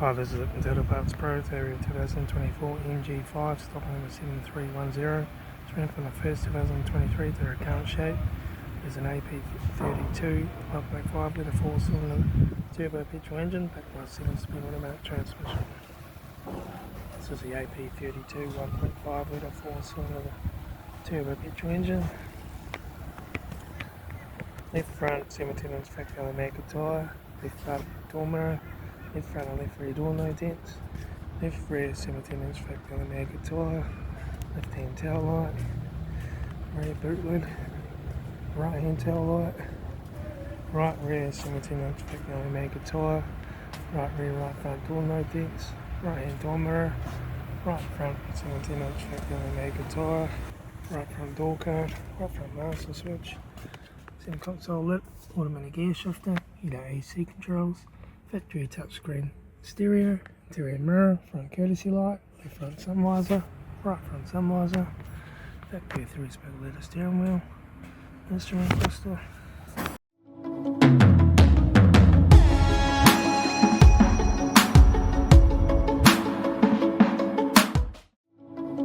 Hi, this is Petrol Parts Pro, Area 2024 MG5, stock number 7310. Strength on the first 2023 to the current shape. There's an AP32 1.5 litre 4-cylinder turbo petrol engine backed by a 7-speed automatic transmission. This is the AP32 1.5 litre 4-cylinder turbo petrol engine. Left front 17-inch factory America tyre, left front door mirror, left front and left rear door no dents, left rear 17-inch factory America tyre, left hand tail light, rear boot lid, right hand tail light, right rear 17-inch factory America tyre, right rear right front door no dents, right hand door mirror, right front 17-inch factory America tyre, right front door card, right front master switch, center console lit, automatic gear shifter, heater AC controls, factory touchscreen stereo, interior mirror, front courtesy light, left front sun visor, right front sun visor, factory 3-spoke leather steering wheel, instrument cluster,